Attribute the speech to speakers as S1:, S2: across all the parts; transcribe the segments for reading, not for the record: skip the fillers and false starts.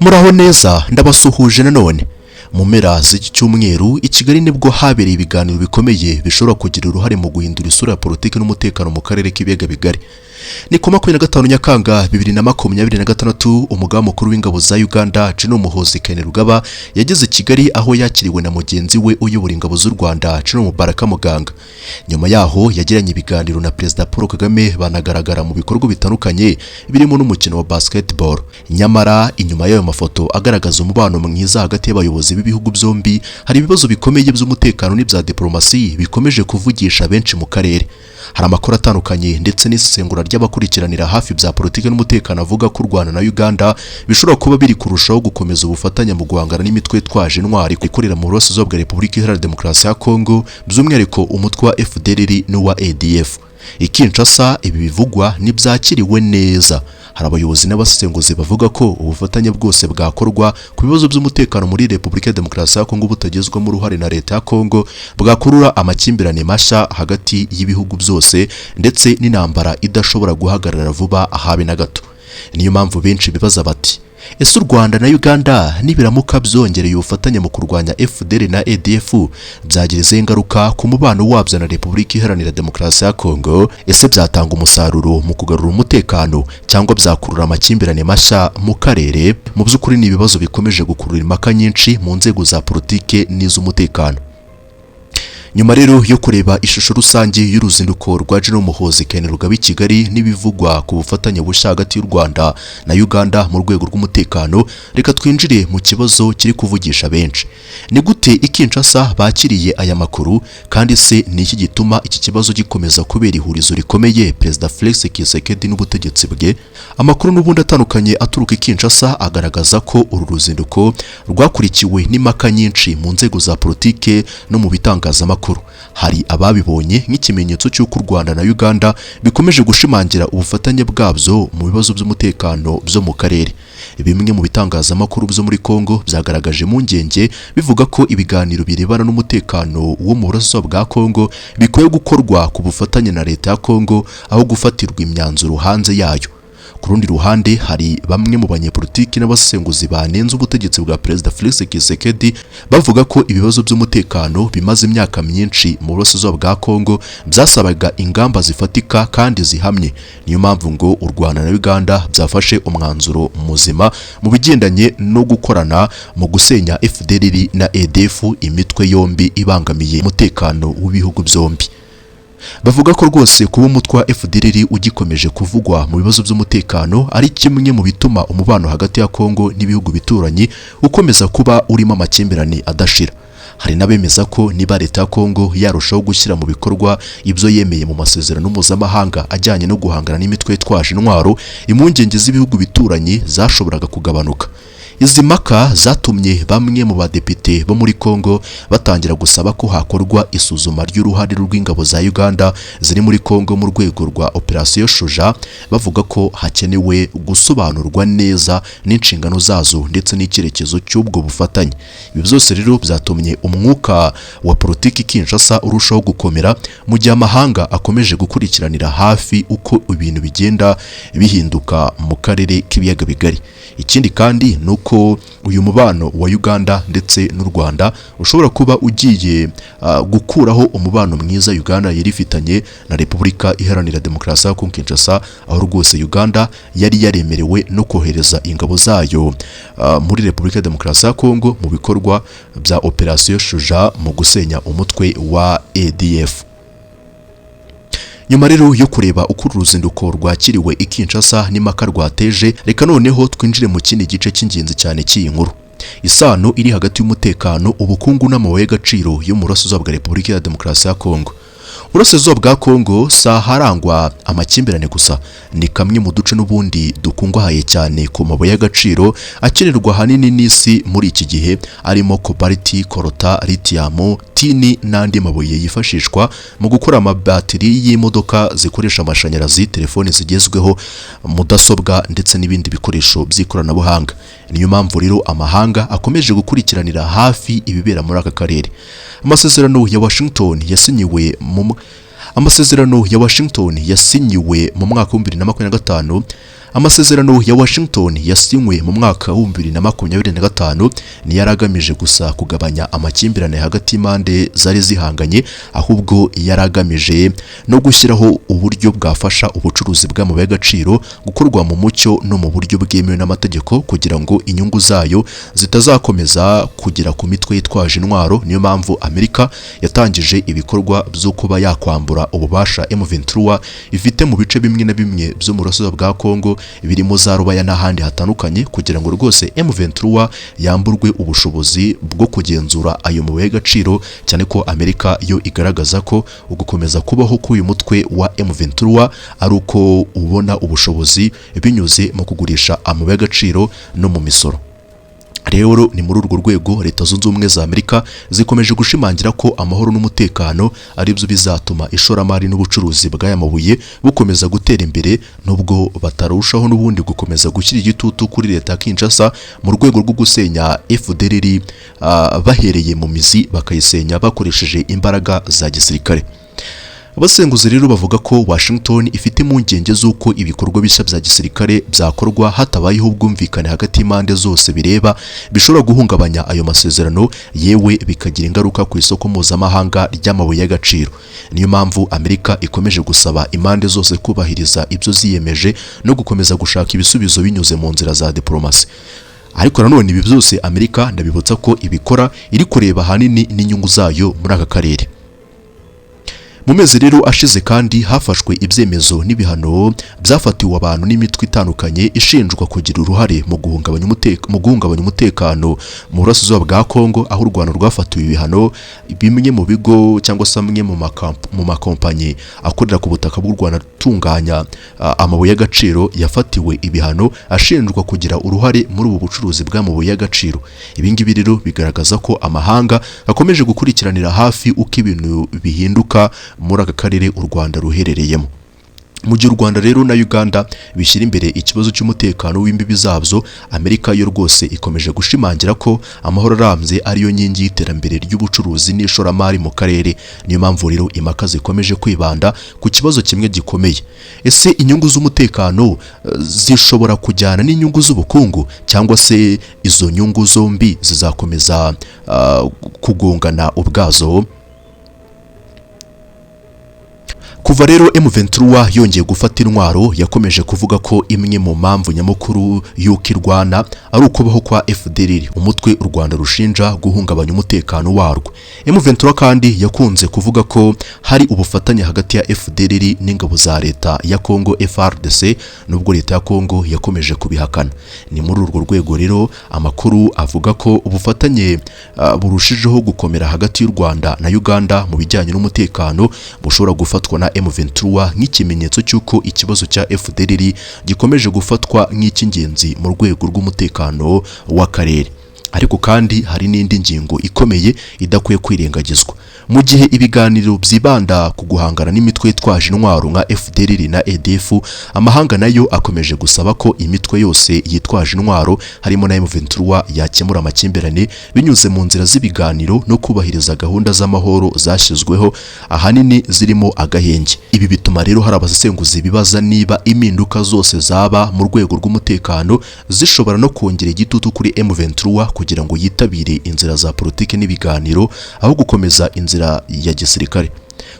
S1: Muraho neza ndabasuhuje nanone mu mpera z'iki cyumweru i Kigali nibwo habereye ibiganiro bikomeye bishobora kugira uruhare mu guhindura isura ya politiki n'umutekano mu karere k'ibiyaga bigari. Ni ku 25 Nyakanga 2026 umugaba mukuru w'ingabo za Uganda Muhoozi Kainerugaba yageze i Kigali aho yakiriwe na mugenzi we uyobora ingabo z'u Rwanda Muganga. Nyuma yaho yagiranye ibiganiro na Perezida P.Kagame banagaragara mu bikorwa bitandukanye birimo n'umukino wa basketball. Nyamara inyuma y'ayo mafoto agaragaza umubano mwiza hagati y'abayobozi b'ibihugu byombi, hari ibibazo bikomeye by'umutekano n'ibya diplomasi bikomeje kuvugisha benshi mu karere. Hari amakuru atandukanye ndetse n'isesengura ry'abakurikiranira hafi bya politiki n'umutekano avuga ko Rwanda na Uganda bishobora kuba biri kurushaho gukomeza ubufatanye mu guhangana n'imitwe twaje intwari ikorera mu burasirazuba bwa Repubulika Iharanira Demokarasi ya Congo, by'umwihariko umutwe wa FDRL n'uwa ADF. Kinshasa ibi bivugwa n'ibyakiriwe neza. Hari abayobozi n'abasesenguzi bavuga ko ubufatanye bwose bwakorwa ku bibazo by'umutekano muri Repubulika ya Demokarasi ya Congo butagezwamo uruhare na leta ya Congo bwakurura amakimbirane mashya hagati y'ibihugu byose ndetse n'intambara idashobora guhagarara vuba habe na gato. Niyo mpamvu benshi bibaza bati ese u Rwanda na Uganda nibiramuka byongereye ubufatanye mu kurwanya FDLR na ADF byagirize ingaruka ku mubano wabyo na Repubulika Iharanira Demokarasi ya Congo? Ese byatanga umusaruro mu kugarura umutekano cyangwa byakurura amakimbirane mashya mu karere? Mu by'ukuri ni ibibazo bikomeje gukurura impaka nyinshi mu nzego za politike n'iz'umutekano. Nyuma rero yo kureba ishusho rusange y'uruzinduko rwa Muhoozi Kainerugaba i Kigali n'ibivugwa ku bufatanye bushya hagati y'u Rwanda na Uganda mu rwego rw'umutekano, reka twinjire mu kibazo kiri kuvugisha benshi. Ni gute Kinshasa bakiriye aya makuru, kandi se ni iki gituma iki kibazo gikomeza kubera ihurizo rikomeye Perezida Felix Tshisekedi n'ubutegetsi bwe? Amakuru n'ubundi atandukanye aturuka Kinshasa agaragaza ko uru ruzinduko rwakurikiwe n'impaka nyinshi mu nzego za politike no mu bitangazamakuru. Hari ababibonye nk'ikimenyetso cy'uko u Rwanda na Uganda bikomeje gushimangira ubufatanye bwabyo mu bibazo by'umutekano byo mu karere. Bimwe mu bitangazamakuru byo muri Congo byagaragaje mu ngenge bivuga ko ibiganiro birebana n'umutekano wo mu burasirazuba bwa Congo bikwiye gukorwa ku bufatanye na leta ya Congo aho gufatirwa imyanzuro hanze yayo. Ku rundi ruhande hari bamwe mu banyepolitiki n'abasenguzi banenze ubutegetsi bwa Perezida Felix Tshisekedi bavuga ko ibibazo by'umutekano bimaze imyaka myinshi mu burasirazuba bwa Congo byasabaga ingamba zifatika kandi zihamye. Niyo mpamvu ngo u Rwanda na Uganda byafashe umwanzuro muzima mu bigendanye no gukorana mu gusenya FDLR na ADF, imitwe yombi ibangamiye umutekano w'ibihugu byombi. Bavuga ko rwose kuba umutwe wa FDLR ugikomeje kuvugwa mu bibazo by'umutekano ari kimwe mu bituma umubano hagati ya Congo n'ibihugu bituranyi ukomeza kuba urimo amakimbirane adashira. Hari n'abemeza ko niba leta ya Congo yarushaho gushyira mu bikorwa ibyo yemeye mu masezerano mpuzamahanga ajyanye no guhangana n'imitwe twaje intwaro, impungenge z'ibihugu bituranyi zashoboraga kugabanuka. Izi mpaka zatumye bamwe mu badepite bo muri Congo batangira gusaba ko hakorwa isuzuma ry'uruhare rw'ingabo za Uganda ziri muri Congo mu rwego rwa Operation Shuja, bavuga ko hakenewe gusobanurwa neza n'inshingano zazo ndetse n'icyerekezo cy'ubwo bufatanye. Ibi byose rero byatumye umwuka wa politiki Kinshasa urushaho gukomera mu gihe amahanga akomeje gukurikiranira hafi uko ibintu bigenda bihinduka mu karere k'ibiyaga bigari. Ikindi kandi nuko uyu mubano wa Uganda ndetse n'u Rwanda ushobora kuba ugiye gukuraho umubano mwiza Uganda yari ifitanye na Repubulika Iharanira Demokarasi ya Congo Kinshasa, aho rwose Uganda yari yaremerewe no kohereza ingabo zayo muri Repubulika ya Demokarasi ya Congo mu bikorwa bya Operation Shuja mu gusenya umutwe wa ADF. Nyuma rero yo kureba uko uruzinduko rwakiriwe Kinshasa n'impaka rwateje, reka noneho twinjire mu kindi gice cy'ingenzi cyane cy'iyi nkuru. Isano iri hagati y'umutekano, ubukungu n'amabuye y'agaciro yo mu burasirazuba bwa Repubulika ya Demokarasi ya Congo. Burasirazuba bwa Congo saharangwa amakimbirane gusa, ni kamwe mu duce n'ubundi dukungahaye cyane ku mabuye y'agaciro akenerwa hanini n'isi muri iki gihe, arimo cobalt, coltan, lithium, tini n'andi mabuye yifashishwa mu gukora amabatiri y'imodoka zikoresha amashanyarazi, telefone zigezweho, mudasobwa ndetse n'ibindi bikoresho by'ikoranabuhanga. Niyo mpamvu rero amahanga akomeje gukurikiranira hafi ibibera muri aka karere. Amasezerano ya Washington yasinyiwe mu mwaka wa 2025 Amasezerano ya Washington yasinywe mu mwaka wa 2025 ni yaragamije gusa kugabanya amakimbirane hagati y'imande zari zihanganye, ahubwo yaragamije no gushyiraho uburyo bwafasha ubucuruzi bw'amabuye y'agaciro gukorwa mu mucyo no mu buryo bwemewe n'amategeko kugira ngo inyungu zayo zitazakomeza kugera ku mitwe yitwaje intwaro. Niyo mpamvu Amerika yatangije ibikorwa byo kuba yakwambura ububasha M23 ifite mu bice bimwe na bimwe byo mu burasirazuba bwa Congo, birimo za Rubaya n'ahandi hatandukanye, kugira ngo rwose M23 yamburwe ubushobozi bwo kugenzura ayo mabuye y'agaciro, cyane ko Amerika yo igaragaza ko ugukomeza kubaho k'uyu mutwe wa M23 ari uko ubona ubushobozi binyuze mu kugurisha amabuye y'agaciro no mu misoro. Rero ni muri urwo rwego Leta Zunze Ubumwe za Amerika zikomeje gushimangira ko amahoro n'umutekano ari byo bizatuma ishoramari n'ubucuruzi bw'aya mabuye bukomeza gutera imbere, nubwo batarushaho n'ubundi gukomeza gushyira igitutu kuri Leta ya Kinshasa mu rwego rwo gusenya FDRL bahereye mu mizi, bakayisenya bakoresheje imbaraga za gisirikare. Abasenguzi rero bavuga ko Washington ifite impungenge z'uko ibikorwa bishya bya gisirikare byakorwa hatabayeho ubwumvikane hagati y'imande zose bireba bishobora guhungabanya ayo masezerano, yewe bikagira ingaruka ku isoko mpuzamahanga ry'amabuye y'agaciro. Niyo mpamvu Amerika ikomeje gusaba imande zose kubahiriza ibyo ziyemeje no gukomeza gushaka ibisubizo binyuze mu nzira za diplomasi. Ariko nanone ibi byose Amerika ndabibutsa ko ibikora iri kureba hanini n'inyungu zayo muri aka karere. Mu mezi rero ashize kandi hafashwe ibyemezo n'ibihano byafatiwe abantu n'imitwe itandukanye ishinjwa kugira uruhare mu guhungabanya umutekano mu burasirazuba bwa Congo, aho u Rwanda rwafatiwe ibihano bimwe mu bigo cyangwa se amwe mu makompanyi akorera ku butaka bw'u Rwanda atunganya amabuye y'agaciro yafatiwe ibihano ashinjwa kugira uruhare muri ubu bucuruzi bw'amabuye y'agaciro. Ibi ngibi rero bigaragaza ko amahanga akomeje gukurikiranira hafi uko ibintu bihinduka muri aka karere u Rwanda ruherereyemo. Mu gihe u Rwanda rero na Uganda bishyira imbere ikibazo cy'umutekano w'imbibi zabyo, Amerika yo rwose ikomeje gushimangira ko amahoro arambye ariyo nkingi y'iterambere ry'ubucuruzi n'ishoramari mu karere. Niyo mpamvu rero impaka zikomeje kwibanda ku kibazo kimwe gikomeye: ese inyungu z'umutekano zishobora kujyana n'inyungu z'ubukungu, cyangwa se izo nyungu zombi zizakomeza kugongana ubwazo? Kuva rero M23 yongeye gufata intwaro, yakomeje kuvuga ko imwe mu mpamvu nyamukuru y'uko irwana ari ukubaho kwa FDLR, umutwe u Rwanda rushinja guhungabanya umutekano warwo. M23 kandi yakunze kuvuga ko hari ubufatanye hagati ya FDLR n'ingabo za Leta ya Congo FARDC, nubwo Leta ya Congo yakomeje kubihakana. Ni muri urwo rwego rero amakuru avuga ko ubufatanye burushijeho gukomera hagati y'u Rwanda na Uganda mu bijyanye n'umutekano bushobora gufatwa na M23 nk'ikimenyetso cy'uko ikibazo cya FDLR gikomeje gufatwa nk'icy'ingenzi mu rwego rw'umutekano w'akarere. Ariko kandi hari n'indi ngingo ikomeye idakwiye kwirengagizwa. Mu gihe ibiganiro byibanda ku guhangana n'imitwe yitwaje intwaro nka FDLR na ADF, amahanga nayo akomeje gusaba ko imitwe yose yitwaje intwaro harimo na M23 yakemura amakimbirane binyuze mu nzira z'ibiganiro no kubahiriza gahunda z'amahoro zashyizweho, ahanini zirimo agahenge. Ibi bituma rero hari abasesenguzi bibaza niba impinduka zose zaba mu rwego rw'umutekano zishobora no kongera igitutu kuri M23 kugira ngo yitabire inzira za politiki n'ibiganiro aho gukomeza inzira ya gisirikare.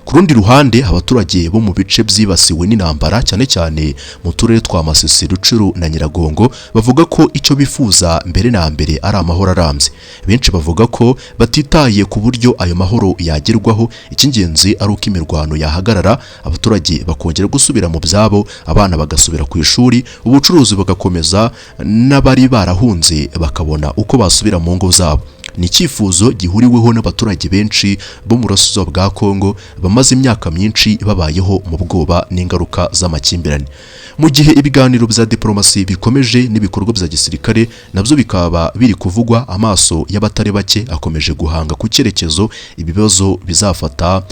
S1: Ku rundi ruhande, abaturage bo mu bice byibasiwe n'intambara cyane cyane mu turere twa Masisi, Rucuru na Nyiragongo bavuga ko icyo bifuza mbere na mbere ari amahoro arambye. Benshi bavuga ko batitaye ku buryo ayo mahoro yagerwaho, icy'ingenzi ari uko imirwano yahagarara, abaturage bakongera gusubira mu byabo, abana bagasubira ku ishuri, ubucuruzi bugakomeza, n'abari barahunze bakabona uko basubira mu ngo zabo. Ni icyifuzo gihuriweho n'abaturage benshi bo mu burasirazuba bwa Congo bamaze imyaka myinshi babayeho mu bwoba n'ingaruka z'amakimbirane. Mu gihe ibiganiro bya diplomasi bikomeje n'ibikorwa bya gisirikare nabyo bikaba biri kuvugwa, amaso y'abatari bake akomeje guhanga ku cyerekezo ibibazo bizafata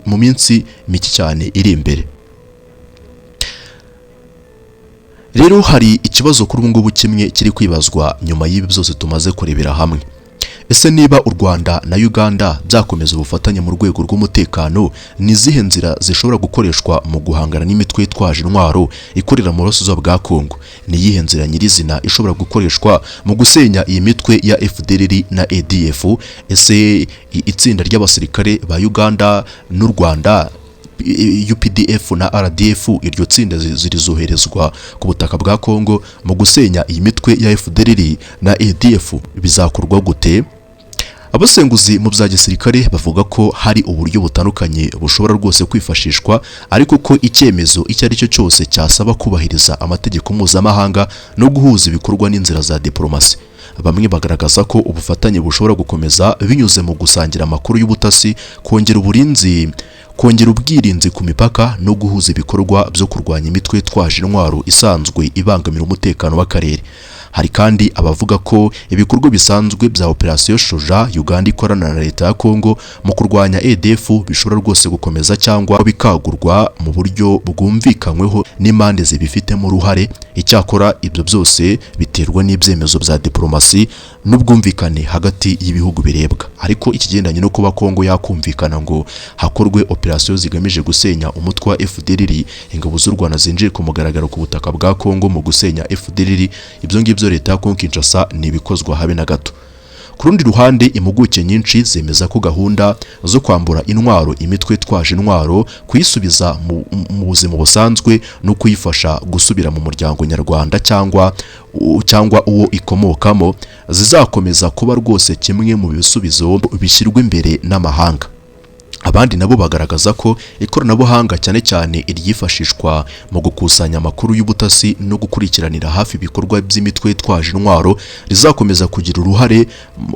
S1: mu minsi mike cyane iri imbere. Rero hari ikibazo kuri ubu ngubu kimwe kiri kwibazwa nyuma y'ibi byose tumaze kurebera hamwe. ese niba u Rwanda na Uganda byakomeza ubufatanye mu rwego rw'umutekano, ni zihe nzira zishobora gukoreshwa mu guhangana n'imitwe yitwaje intwaro ikorera mu burasirazuba bwa Congo? Ni yihe nzira nyirizina ishobora gukoreshwa mu gusenya iyi mitwe ya FDLR na ADF? Ese itsinda ry'abasirikare ba Uganda n'u Rwanda UPDF na RDF, iryo tsinda zirizoherezwa ku butaka bwa Congo mu gusenya iyi mitwe ya FDLR na ADF, bizakorwa gute? Abasenguzi mu bya gisirikare bavuga ko hari uburyo butandukanye bushobora rwose kwifashishwa, ariko ko icyemezo icyo ari cyo cyose cyasaba kubahiriza amategeko mpuzamahanga no guhuza ibikorwa n'inzira za diplomasi. Bamwe bagaragaza ko ubufatanye bushobora gukomeza binyuze mu gusangira amakuru y'ubutasi, kongera ubwirinzi ku mipaka no guhuza ibikorwa byo kurwanya imitwe yitwaje intwaro isanzwe ibangamira umutekano w'akarere. Hari kandi abavuga ko ibikorwa bisanzwe bya operasiyo Shoja Uganda ikorana na leta ya Congo mu kurwanya ADF bishobora rwose gukomeza cyangwa bikagurwa mu buryo bwumvikanyweho n'impande zibifitemo uruhare. Icyakora ibyo byose biterwa n'ibyemezo bya diplomasi n'ubwumvikane hagati y'ibihugu birebwa. Ariko ikigendanye no kuba Congo yakumvikana ngo hakorwe operasiyo zigamije gusenya umutwe wa FDLR, ingabo z'u Rwanda zinjiye ku mugaragaro ku butaka bwa Congo mu gusenya FDLR, ibyo ngibyo leta ya Congo Kinshasa ntibikozwa habe na gato. Ku rundi ruhande, impuguke nyinshi zemeza ko gahunda zo kwambura intwaro imitwe twaje intwaro, kuyisubiza mu buzima busanzwe no kuyifasha gusubira mu muryango nyarwanda cyangwa uwo ikomokamo zizakomeza kuba rwose kimwe mu bisubizo bishyirwa imbere n'amahanga. Abandi nabo bagaragaza ko ikoranabuhanga cyane cyane iryifashishwa mu gukusanya amakuru y'ubutasi no gukurikiranira hafi ibikorwa by'imitwe yitwaje intwaro rizakomeza kugira uruhare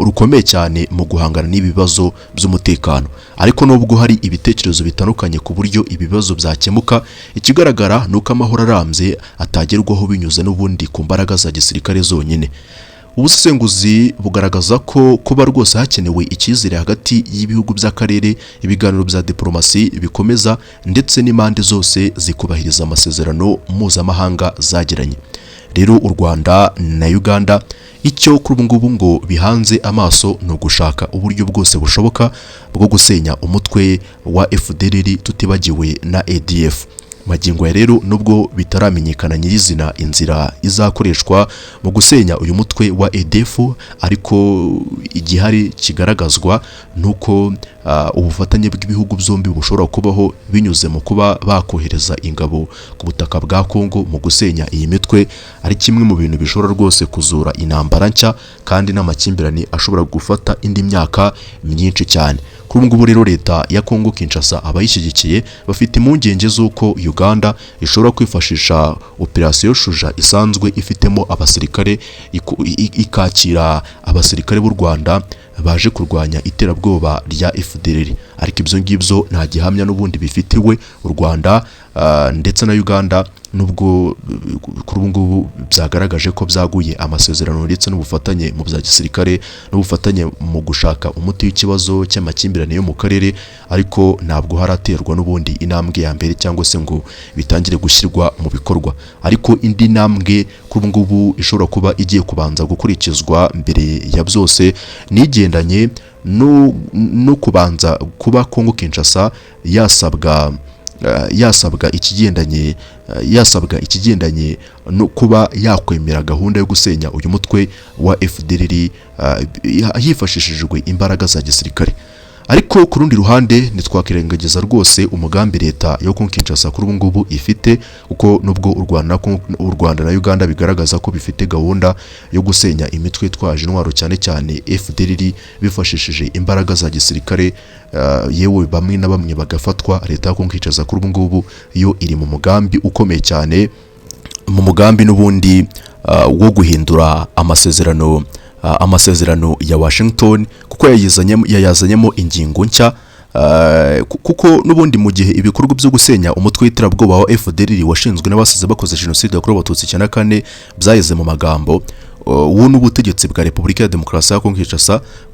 S1: rukomeye cyane mu guhangana n'ibibazo by'umutekano. Ariko nubwo hari ibitekerezo bitandukanye ku buryo ibibazo byakemuka, ikigaragara nuko amahoro arambye atagerwaho binyuze n'ubundi ku mbaraga za gisirikare zonyine. Ubusesenguzi bugaragaza ko kuba rwose hakenewe icyizere hagati y'ibihugu by'akarere, ibiganiro bya diplomasi bikomeza ndetse n'impande zose zikubahiriza amasezerano mpuzamahanga zagiranye. Rero u Rwanda na Uganda icyo kuri ubu ngubu ngo bihanze amaso no gushaka uburyo bwose bushoboka bwo gusenya umutwe wa FDLR, tutibagiwe na ADF. Magingo ya rero nubwo bitaramenyekana nyirizina inzira izakoreshwa mu gusenya uyu mutwe wa ADF, ariko igihari kigaragazwa nuko ubufatanye bw'ibihugu byombi bushobora kubaho binyuze mu kuba bakohereza ingabo ku butaka bwa Congo mu gusenya iyi mitwe, ari kimwe mu bintu bishobora rwose kuzura intambara nshya kandi n'amakimbirane ashobora gufata indi myaka myinshi cyane. Kuri ubu ngubu rero leta ya Congo Kinshasa abayishyigikiye bafite impungenge z'uko Uganda ishobora kwifashisha operasiyo Shuja isanzwe ifitemo abasirikare, ikakira abasirikare b'u Rwanda baje kurwanya iterabwoba rya FDLR. Ariko ibyo ngibyo nta gihamya n'ubundi bifitiwe u Rwanda ndetse na Uganda, nubwo kuri ubu ngubu byagaragaje ko byaguye amasezerano ndetse n'ubufatanye mu bya gisirikare n'ubufatanye mu gushaka umuti w'ikibazo cy'amakimbirane yo mu karere, ariko ntabwo haraterwa n'ubundi intambwe ya mbere cyangwa se ngo bitangire gushyirwa mu bikorwa. Ariko indi ntambwe kuri ubu ngubu ishobora kuba igiye kubanza gukurikizwa mbere ya byose nigendanye no kubanza kuba Congo Kinshasa yasabwa ikigendanye no kuba yakwemera gahunda yo gusenya uyu mutwe wa FDLR hifashishijwe imbaraga za gisirikare. Ariko ku rundi ruhande ntitwakirengagiza rwose umugambi leta yo Kinshasa kuri ubu ngubu ifite, kuko nubwo u Rwanda na Uganda bigaragaza ko bifite gahunda yo gusenya imitwe itwaje intwaro cyane cyane FDLR bifashishije imbaraga za gisirikare, yewe bamwe na bamwe bagafatwa, leta yo Kinshasa kuri ubu ngubu yo iri mu mugambi ukomeye cyane, mu mugambi n'ubundi wo guhindura amasezerano ya Washington, kuko yayazanyemo ingingo nshya, kuko n'ubundi mu gihe ibikorwa byo gusenya umutwe w'iterabwoba wa FDLR washinzwe n'abasize bakoze jenoside yakorewe abatutsi 94 byaheze mu magambo, n'ubutegetsi bwa Repubulika ya Demokarasi ya Congo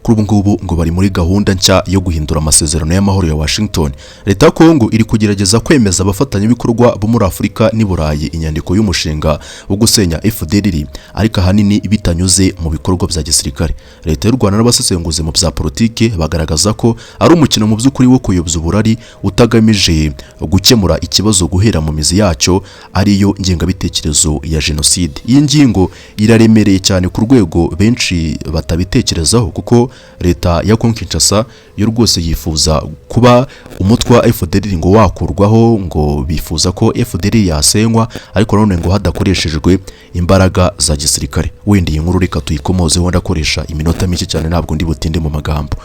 S1: kuri ubu ngubu ngo bari muri gahunda nshya yo guhindura amasezerano y'amahoro ya Washington. Leta ya Congo iri kugerageza kwemeza abafatanyabikorwa bo muri Afurika n'i Burayi inyandiko y'umushinga wo gusenya FDLR, ariko ahanini bitanyuze mu bikorwa bya gisirikare. Leta y'u Rwanda n'abasesenguzi mu bya politike bagaragaza ko ari umukino mu by'ukuri wo kuyobya uburari utagamije gukemura ikibazo guhera mu mizi yacyo, ariyo ngengabitekerezo ya jenoside. Iyi ngingo iraremereye cyane ku rwego benshi batabitekerezaho, kuko leta ya Congo yo rwose yifuza kuba umutwe wa FDLR ngo wakurwaho, ngo bifuza ko FDLR yasenywa, ariko none ngo hadakoreshejwe imbaraga za gisirikare. Wenda iyi nkuru reka tuyikomozeho ndakoresha iminota mike cyane, ntabwo ndi butinde mu magambo.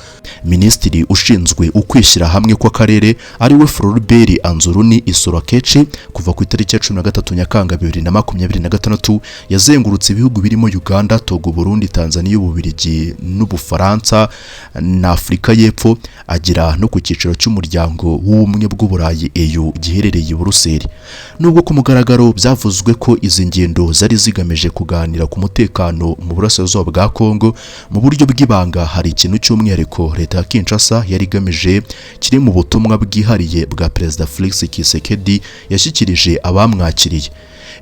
S1: Minisitiri ushinzwe ukwishyira hamwe kw'akarere ariwe Floribert Anzuruni Isorakechi kuva ku itariki ya 13 Nyakanga 2026 yazengurutse ibihugu birimo Uganda, Togo, Burundi, Tanzania, Ububiligi n'Ubufaransa na Afurika y'Epfo, agira no ku cyiciro cy'umuryango w'ubumwe bw'Uburayi EU giherereye i Buruseli. Nubwo ku mugaragaro byavuzwe ko izi ngendo zari zigamije kuganira ku mutekano mu burasirazuba bwa Congo mu buryo bw'ibanga, hari ikintu cy'umwihariko leta ya Kinshasa yari igamije kiri mu butumwa bwihariye bwa Perezida Felix Tshisekedi yashyikirije abamwakiriye.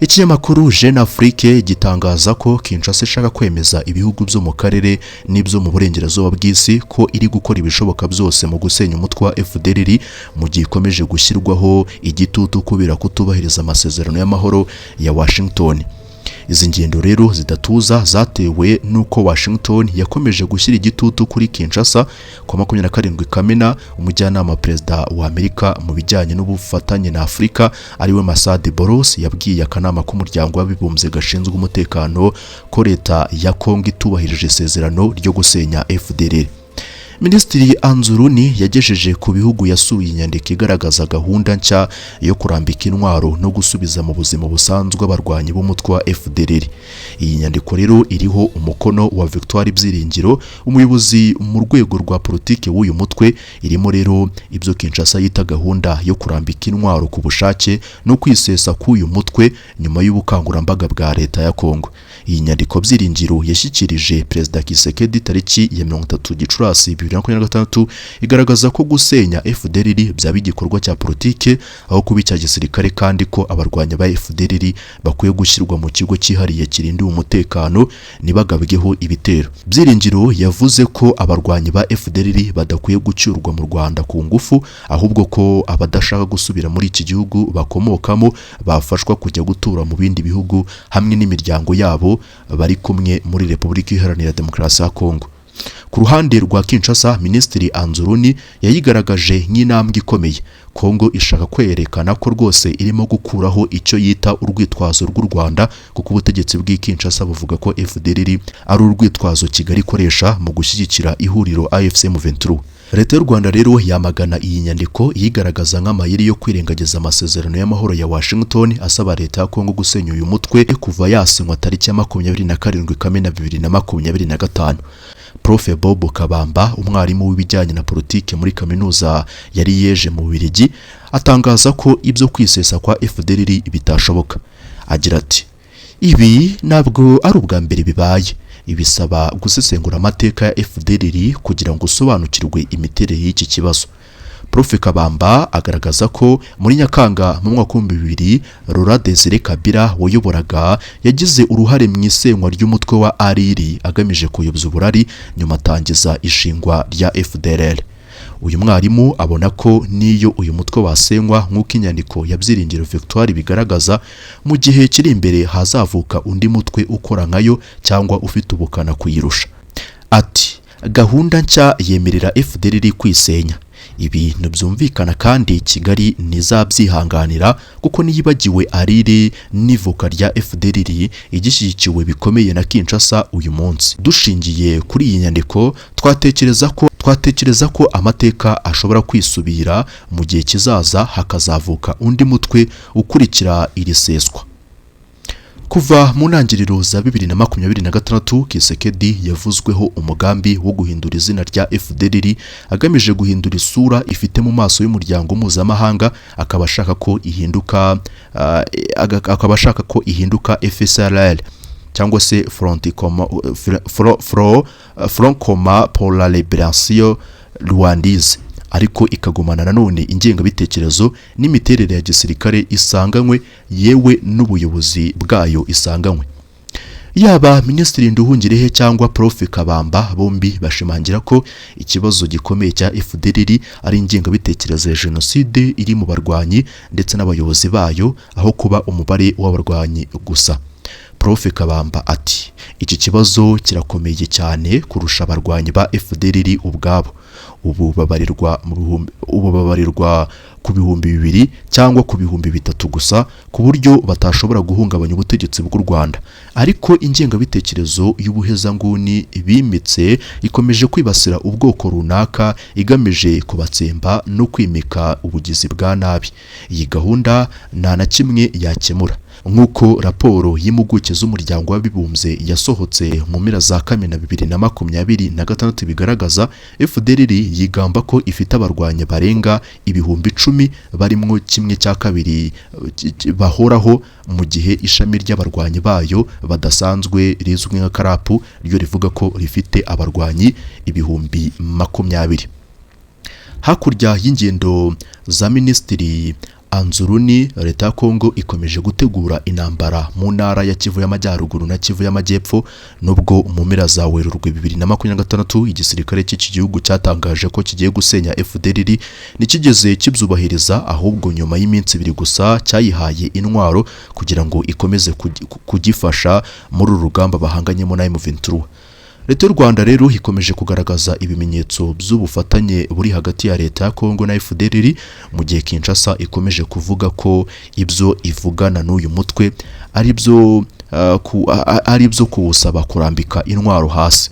S1: Ikinyamakuru Jeune Afrique gitangaza ko Kinshasa ishaka kwemeza ibihugu byo mu karere n'ibyo mu burengerazuba bw'isi ko iri gukora ibishoboka byose mu gusenya umutwe wa FDLR mu gihe ikomeje gushyirwaho igitutu kubera kutubahiriza amasezerano y'amahoro ya Washington. Izi ngendo rero zidatuza zatewe nuko Washington yakomeje gushyira igitutu kuri Kinshasa. Ku 27 Kamena umujyanama perezida wa Amerika mu bijyanye n'ubufatanye na Afurika ariwe Masad Boros yabwiye akanama k'umuryango w'abibumbye gashinzwe umutekano ko leta ya Congo itubahirije isezerano ryo gusenya FDLR. Minisitiri Anzuruni yagejeje ku bihugu yasuye inyandiko igaragaza gahunda nshya yo kurambika intwaro no gusubiza mu buzima busanzwe abarwanyi b'umutwe wa FDLR. Iyi nyandiko rero iriho umukono wa Victoire Byiringiro, umuyobozi mu rwego rwa politike w'uyu mutwe. Irimo rero ibyo Kinshasa yita gahunda yo kurambika intwaro ku bushake no kwisesa k'uyu mutwe nyuma y'ubukangurambaga bwa leta ya Congo. Iyi nyandiko Byiringiro yashyikirije Perezida Tshisekedi tariki ya 30 Gicurasi 2026 igaragaza ko gusenya FDLR byaba igikorwa cya politike aho kuba icya gisirikare, kandi ko abarwanya ba FDLR bakwiye gushyirwa mu kigo cyihariye kirindiwe umutekano nibagabweho ibitero. Byiringiro yavuze ko abarwanyi ba FDLR badakwiye gucyurwa mu Rwanda ku ngufu, ahubwo ko abadashaka gusubira muri iki gihugu bakomokamo bafashwa kujya gutura mu bindi bihugu hamwe n'imiryango yabo bari kumwe muri Repubulika Iharanira Demokarasi ya Congo. Ku ruhande rwa Kinshasa, Minisitiri Anzuruni yayigaragaje nk'intambwe ikomeye. Congo ishaka kwerekana ko rwose irimo gukuraho icyo yita urwitwazo rw'u Rwanda, kuko ubutegetsi bw'i Kinshasa buvuga ko FDLR ari urwitwazo Kigali ikoresha mu gushyigikira ihuriro AFC M23. Leta y'u Rwanda rero yamagana iyi nyandiko yigaragaza nk'amayeri yo kwirengagiza amasezerano y'amahoro ya Washington asaba leta ya Congo gusenya uyu mutwe kuva yasinywa tariki ya 27 Kamena 2025. Prof Bob Kabamba, umwarimu w'ibijyanye na politike muri kaminuza yari yeje mu Bubiligi, atangaza ko ibyo kwisesa kwa FDLR bitashoboka. Agira ati, ibi ntabwo ari ubwa mbere bibaye. Ibisaba gusesengura amateka ya FDLR kugira ngo usobanukirwe imiterere y'iki kibazo. Prof Kabamba agaragaza ko muri Nyakanga mu mwaka wa 2000 Laurent Desire Kabila wayoboraga yagize uruhare mu isenywa ry'umutwe wa RR agamije kuyobya uburari, nyuma atangiza ishingwa rya FDRL. Uyu mwarimu abona ko niyo uyu mutwe wasenywa nk'uko inyandiko ya Byiringiro Victoire bigaragaza, mu gihe kiri imbere hazavuka undi mutwe ukora nkayo cyangwa ufite ubukana kuyirusha. Ati, gahunda nshya yemerera FDLR kwisenya. Ibi ntibyumvikana kandi Kigali ntizabyihanganira, kuko niyibagiwe arire n'ivuka rya FDLR igishyigikiwe bikomeye na Kinshasa uyu munsi. Dushingiye kuri iyi nyandiko twatekereza ko amateka ashobora kwisubira mu gihe kizaza, hakazavuka undi mutwe ukurikira iri seswa. Kuva mu ntangiriro za 2026 Tshisekedi yavuzweho umugambi wo guhindura izina rya FDLR agamije guhindura isura ifite mu maso y'umuryango mpuzamahanga, akaba ashaka ko ihinduka FDRL cyangwa se Front Commun pour la Libération Rwandaise, ariko ikagumana nanone ingengabitekerezo n'imiterere ya gisirikare isanganywe yewe n'ubuyobozi bwayo isanganywe. Yaba Minisitiri Nduhungirehe cyangwa Prof Kabamba bombi bashimangira ko ikibazo gikomeye cya FDLR ari ingengabitekerezo ya jenoside iri mu barwanyi ndetse n'abayobozi bayo aho kuba umubare w'abarwanyi gusa. Prof Kabamba ati iki kibazo kirakomeye cyane kurusha abarwanyi ba FDLR ubwabo. Ubu babarirwa ku bihumbi 2 cyangwa ku bihumbi 3 gusa, ku buryo batashobora guhungabanya ubutegetsi bw'u Rwanda. Ariko ingengabitekerezo y'ubuhezanguni bimitse ikomeje kwibasira ubwoko runaka igamije kubatsemba no kwimika ubugizi bwa nabi. Iyi gahunda nta na kimwe yakemura. Nk'uko raporo y'impuguke z'umuryango w'abibumbye yasohotse mu mpera za Kamena 2026 bigaragaza, FDLR yigamba ko ifite abarwanya barenga ibihumbi 10 barimwo 1/2 bahoraho, mu gihe ishami ry'abarwanyi bayo badasanzwe rizwi nka Karapu ryo rivuga ko rifite abarwanyi ibihumbi 20. Hakurya y'ingendo za Minisitiri Anzuruni, leta ya Congo ikomeje gutegura intambara mu ntara ya Kivu y'Amajyaruguru na Kivu y'Amajyepfo, nubwo mu mpera za Werurwe 2026 igisirikare cy'iki gihugu cyatangaje ko kigiye gusenya FDLR nikigeze kibyubahiriza, ahubwo nyuma y'iminsi 2 gusa cyayihaye intwaro kugira ngo ikomeze kugifasha muri uru rugamba bahanganyemo na M23. Leta y'u Rwanda rero ikomeje kugaragaza ibimenyetso by'ubufatanye buri hagati ya leta ya Congo na FDLR, mu gihe Kinshasa ikomeje kuvuga ko ibyo ivugana n'uyu mutwe ari byo kuwusaba kurambika intwaro hasi.